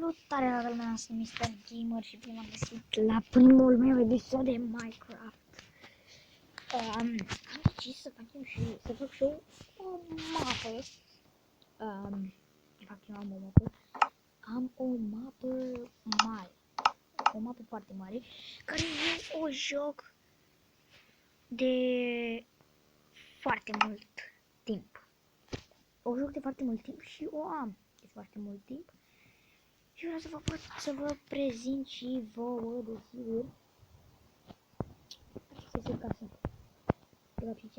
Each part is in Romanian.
Salutare la lumea, sunt Mr. Gamer și bine m-am găsit la primul meu episod de Minecraft. Am decis să facem și să fac și eu o mapă. De fapt, eu am o mapă. Am o mapă mare. O mapă foarte mare, care eu o joc de foarte mult timp. O joc de foarte mult timp și o am de foarte mult timp. Și vreau să vă prezint și vouă, desigur. Aceasta este casa.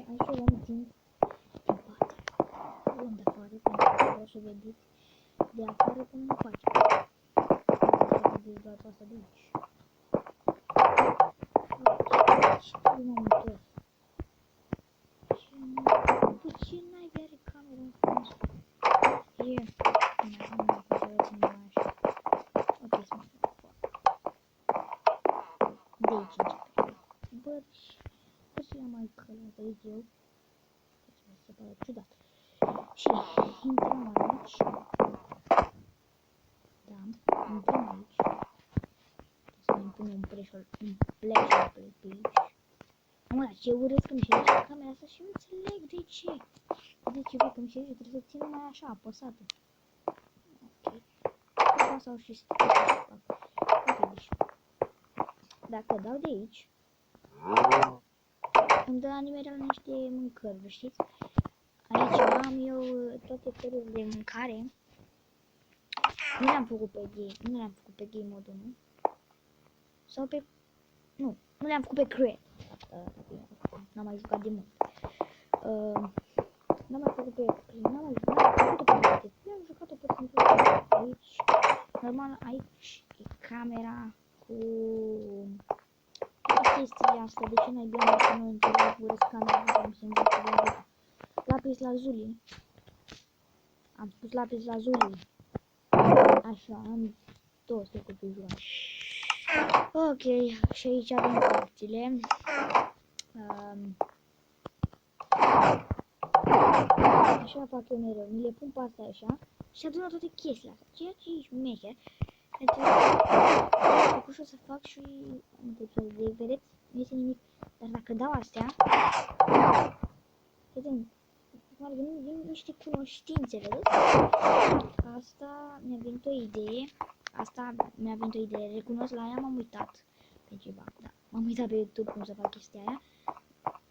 Aici o luăm din spate. O luăm de afară, pentru că vreau să vedeți de afară cum o facem. Să vedeți doar pe asta de aici. Ce m-am întors? Ce naibii are camera în frunz? E... Nu să vă țin mai așa. Ok, să mă fac. De aici începem. Bă, pot să iau mai călăt aici eu. Se pare ciudat. Și intrăm aici. Da, intrăm aici. Să ne punem un pleșor pe aici. Mă, ce urât că mi se duce camera asta și nu înțeleg de ce. De ce văd că mi se duce, trebuie să țin numai așa, apăsată. Ok. Asta sau și schimbă. Ok, deci. Dacă dau de aici, îmi dă la nimerea niște mâncări, vă știți? Aici am eu toate felurile de mâncare. Nu le-am făcut pe game mode 1. Sau pe... Nu le-am făcut pe create. N-am mai jucat de mult. N-am mai făcut pe... N-am făcut-o pe create. Le-am jucat-o pe simplu aici. Normal, aici e camera cu... chestiile astea. De ce n-ai bine să nu înțeleg urăsc camera asta cum se învăță de la lapis lazuli. Am spus lapis lazuli. Așa, am 200 copii jucat. Ok, și aici avem porțile. Așa fac eu mereu, mi le pun pe astea așa și adună toate chestiile astea, ceea ce e șmecher. Pentru că ușor să fac și de vedeți, nu este nimic, dar dacă dau astea, vedem, vin niște cunoștințe, vedeți? Asta mi-a venit o idee, recunosc, la aia m-am uitat pe ceva, da, m-am uitat pe YouTube cum să fac chestia aia.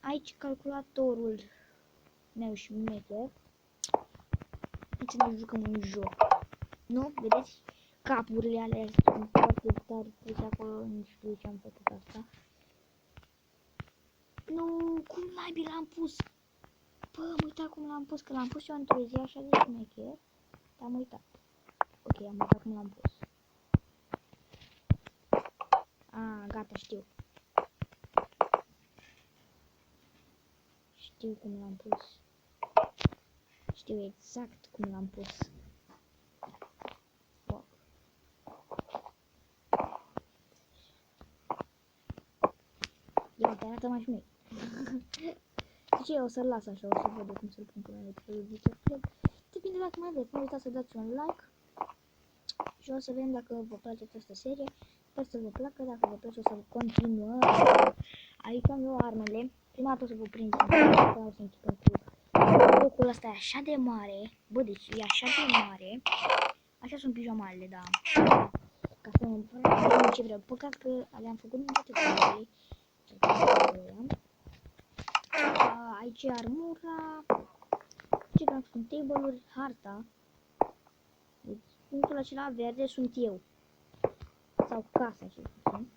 Aici calculatorul meu șmecher. Aici ne jucăm un joc. Nu? Vedeți? Capurile alea sunt foarte tari puse acolo, nu știu ce am făcut asta. Nu, cum naibii l-am pus? Bă, am uitat cum l-am pus, că l-am pus eu într-o zi așa de șmecher. Dar am uitat. Ok, am uitat cum l-am pus. Ah, gata, știu. Știu cum l-am pus. Știu exact cum l-am pus. Wow. Ia, te arată mai șmecher. Ce, o să-l las așa, o să văd cum să-l pun până la televiziune. Depinde dacă mai vreți, nu uitați să dați un like. Și o să vedem dacă vă place această serie. Sper să vă placă, dacă vă place o să continuăm. Aici am eu armele. Prima dată o să vă prind, o să închipem cu locul ăsta e așa de mare. Bă, deci e așa de mare. Așa sunt pijamalele, da. Ca să nu fac ce vreau. Păcat că le-am făcut din toate culorile. Aici e armura. Ce vreau sunt table-uri, harta. Deci punctul acela verde sunt eu. Sau casa, ce puțin.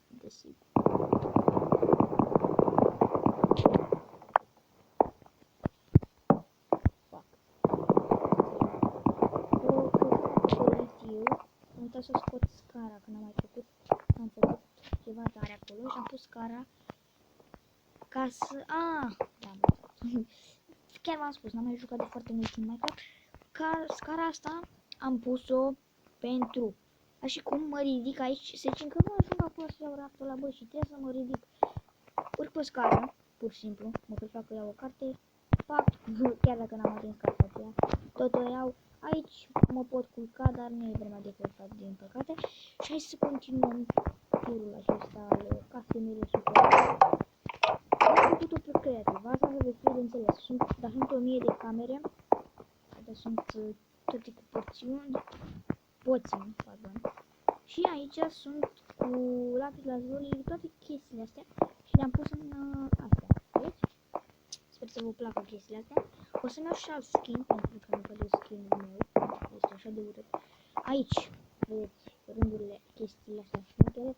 Desigur. Am uitat să scot scara, că n-am mai făcut. Am făcut ceva tare acolo și am pus scara ca să... Da, chiar v-am spus, n-am mai jucat de foarte mult în Minecraft. Scara asta am pus-o pentru... Așa cum mă ridic aici, se zice că nu ajung acolo să iau raftul la bă și trebuie să mă ridic. Urc pe scară, pur și simplu, mă prefac că iau o carte, fac, chiar dacă n-am atins cartea aceea, tot o iau. Aici mă pot culca, dar nu e vremea de culcat, din păcate. Și hai să continuăm turul acesta al casemele super. Am făcut-o pe creativ, asta să vă fie de înțeles. Dar sunt 1000 de camere, dar sunt toate cu porțiuni, pardon. Și aici sunt cu lapis lazuli, toate chestiile astea și le-am pus în astea, vedeți? Sper să vă placă chestiile astea. O să-mi iau și alt skin, pentru că nu văd skin-ul meu, este așa de urât. Aici, vedeți, rândurile, chestiile astea șmechere.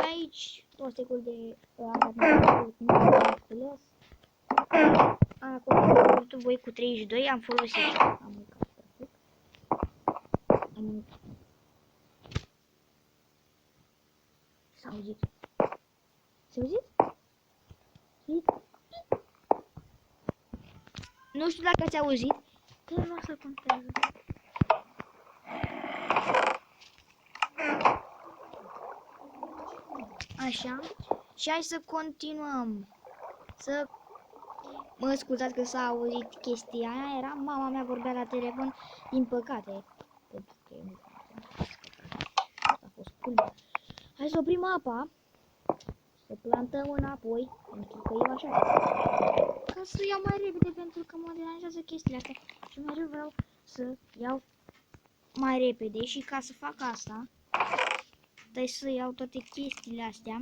Aici, 2 secunde de nu am înțeles. Acolo am văzut voi cu 32, am folosit. Am uitat, practic. S-a auzit. S-a auzit? Nu știu dacă ați auzit, dar nu o să contează. Așa. Și hai să continuăm. Să mă scuzați că s-a auzit chestia aia, era mama mea vorbea la telefon, din păcate. Pentru că nu a fost culmea. Hai să oprim apa. Să plantăm înapoi, pentru că eu așa. Ca să iau mai repede, pentru că mă deranjează chestiile astea. Și mereu vreau să iau mai repede și ca să fac asta, trebuie să iau toate chestiile astea.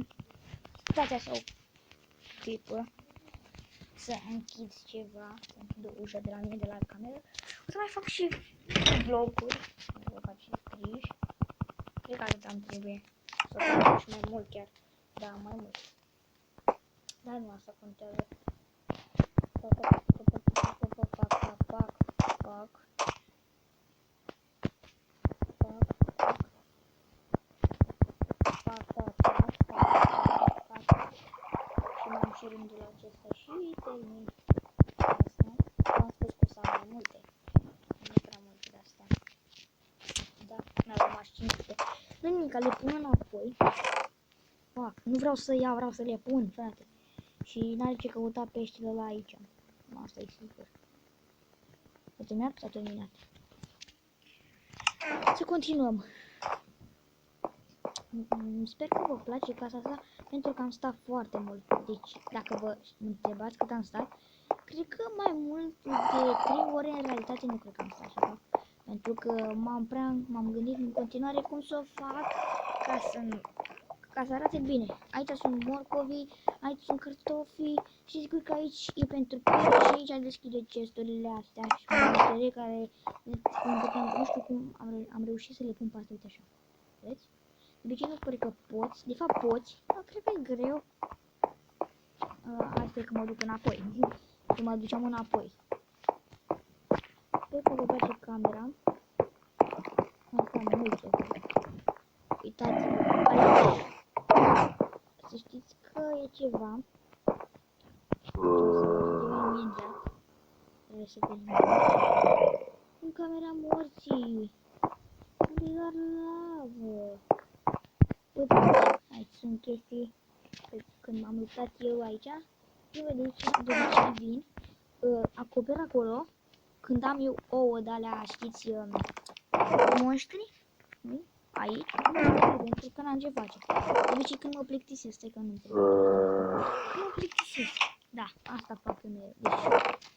Stați așa o clipă. Să închid ceva, să închid o ușă de la mine, de la cameră. O să mai fac și vloguri. Vă fac și scriși. Cred că atât îmi trebuie. Să fac și mai mult chiar. Da, mai mult. Dar nu asta contează. Și m-am și rândul acesta și termin asta. Am spus că o să am mai multe. Nu prea multe de astea. Da, mi-au rămas 500. Nu nimic, le pun înapoi. Fac, nu vreau să iau, vreau să le pun, frate. Și n-are ce căuta peștele la aici. Asta e sigur. S-a terminat? S-a terminat. Să continuăm. Sper că vă place casa asta, pentru că am stat foarte mult. Deci, dacă vă întrebați cât am stat, cred că mai mult de 3 ore în realitate nu cred că am stat așa. Pentru că m-am gândit în continuare cum să o fac ca să arate bine. Aici sunt morcovii, aici sunt cartofii și sigur că aici e pentru pește și aici deschide chesturile astea și multe care nu știu cum am reușit să le pun pe astea, uite așa. Vedeți? De obicei nu pare că poți, de fapt poți, dar cred că e greu. Asta e că mă duc înapoi, că mă duceam înapoi. Sper că vă place camera. Asta am multe. Uitați-vă aici. Să știți că e ceva. Trebuie să vedem. În camera morții. Unde doar lavă. Uitați, aici sunt chestii. Când m-am luptat eu aici, eu vedeți, de obicei vin, acoper acolo, când am eu ouă de-alea, știți, monștri, aici, pentru că n-am ce face. De obicei când mă plictisesc, stai că nu înțeleg. Când mă plictisesc, da, asta fac când, deci,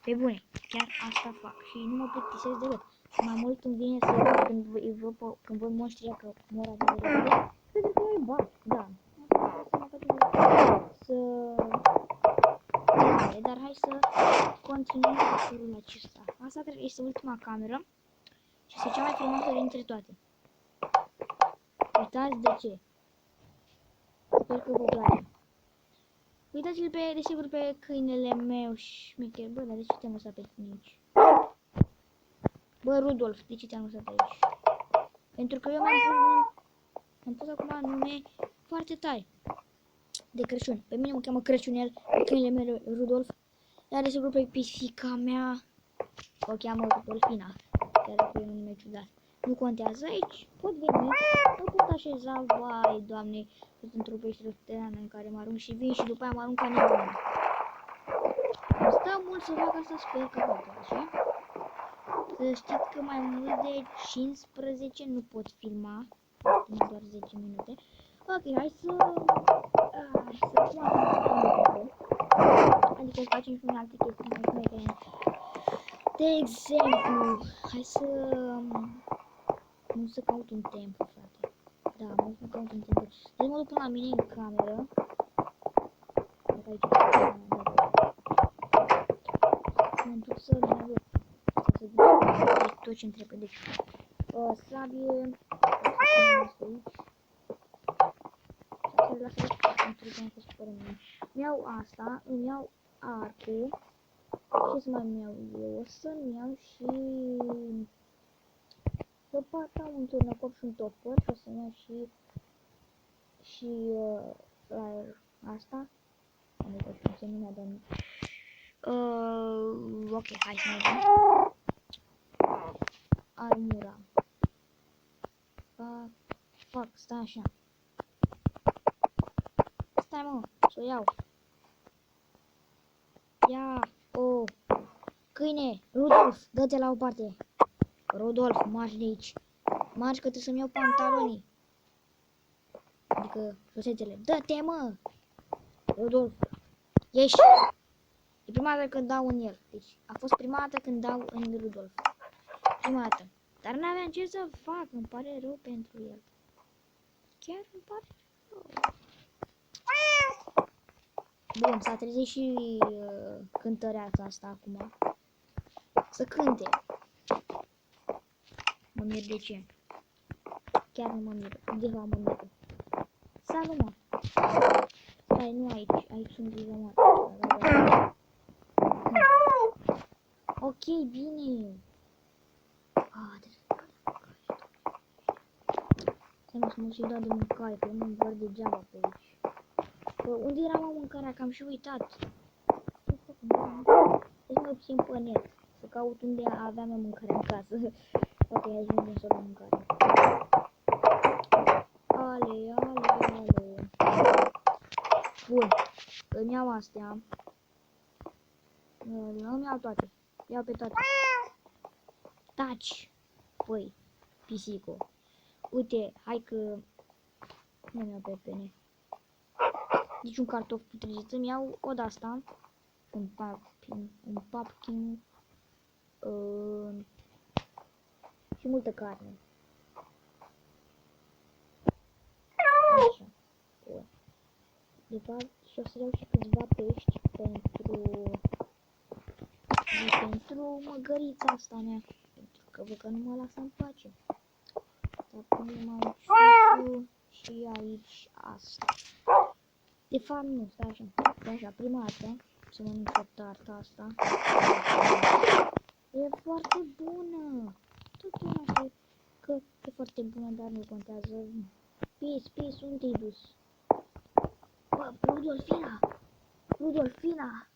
pe bune, chiar asta fac și nu mă plictisesc decât. Mai mult îmi vine să când văd monștrii că mor atât de repede, pentru că îi bat, da. Dar hai să continuăm cu turul acesta. Asta este ultima cameră și este cea mai frumoasă dintre toate. Uitați de ce. Sper că vă place. Uitați-l desigur pe câinele meu șmecher. Bă, dar de ce te-am lăsat pe tine aici? Bă, Rudolf, de ce te-am lăsat aici? Pentru că eu mi-am pus acum nume foarte tare. De Crăciun. Pe mine mă cheamă Crăciunel, câinele meu Rudolf. Iar desigur pe pisica mea o cheamă Rudolfina. Chiar că e un nume ciudat. Nu contează aici, pot veni, mă pot așeza, vai, Doamne, sunt într-o peșteră subterană în care mă arunc și vin și după aia mă arunc ca nebun. Îmi stă mult să fac asta, sper că vă place. Să știți că mai mult de 15 nu pot filma. Filma doar 10 minute. Ok, hai să cum acum. Adică să facem și unele alte chestii mai șmechere. De exemplu, hai să... Nu să caut un templu, frate. Da, mă să caut un templu. Deci mă duc până la mine în cameră. Dacă aici mă duc să mă duc. Să duc tot ce-mi trebuie. Deci, sabie. Îmi iau asta, îmi iau arcul. Ce să mai iau eu? O să-mi iau și lopata, un turnăcop și un topor și o să-mi iau și asta. Adică cum se numea, dar ok, hai să mergem. Armura. Fuck, stai așa. Stai mă, să o iau. Ia, câine, Rudolf, dă-te la o parte. Rudolf, marci de aici. Marci că trebuie să-mi iau pantalonii. Adică șosetele. Dă-te, mă! Rudolf, ieși! E prima dată când dau în el. Deci, a fost prima dată când dau în Rudolf. Prima dată. Dar n-aveam ce să fac, îmi pare rău pentru el. Chiar îmi pare rău. Bun, s-a trezit și cântăreața asta acum. Să cânte. Mă mir de ce. Chiar nu mă mir. De fapt mă mir. Salut, mă. Stai, nu aici. Aici sunt izomate. Ok, bine. Să mă și dau de mâncare, că nu-mi văd degeaba pe aici. Unde era mă mâncarea? Că am și uitat. Deci mă țin pe net. Să caut unde aveam eu mâncare în casă. Ok, hai să mergem să luăm mâncare. Ale. Bun. Îmi iau astea. Îmi iau toate. Iau pe toate. Taci. Păi, pisico. Uite, hai că... Nu-mi iau pepene. Nici un cartof putrizit. Îmi iau o de-asta. Un pumpkin. Și multă carne. Așa. De fapt, și o să iau și câțiva pești pentru măgărița asta mea. Pentru că văd că nu mă lasă în pace. Dar punem aici și aici asta. De fapt nu, stai așa. Stai așa, prima dată să mănânc o tartă asta. E foarte bună. Tot e așa că e foarte bună, dar nu contează. Peace, unde te-ai dus? Bă, Rudolfina!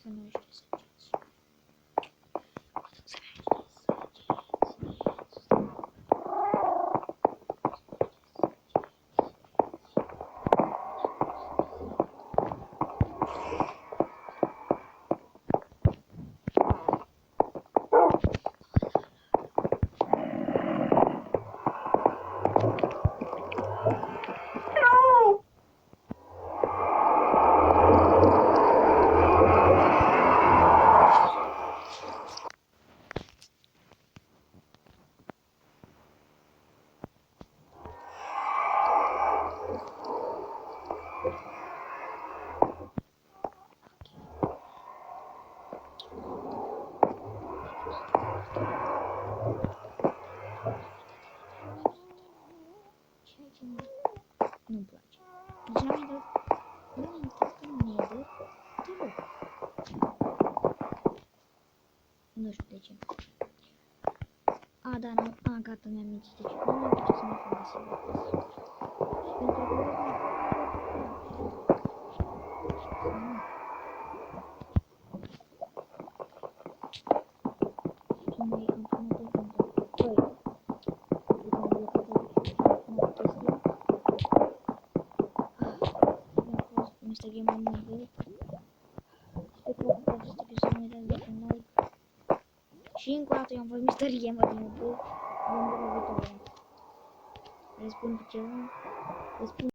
Să nu știu să zici. Nu-mi place. Deci n-am intrat. Nu am intrat în nether deloc. Nu știu de ce. A, da, nu. A, gata, mi-am mințit de ce. Nu am ce să mă fac asigur. Pentru că... Mai am până de când. Păi. Uite, am blocat aici. Am chestia. Mi-a fost Și încă o dată eu am fost misterie, mă, din YouTube. Vom vedea viitoare. Răspund ceva. Răspund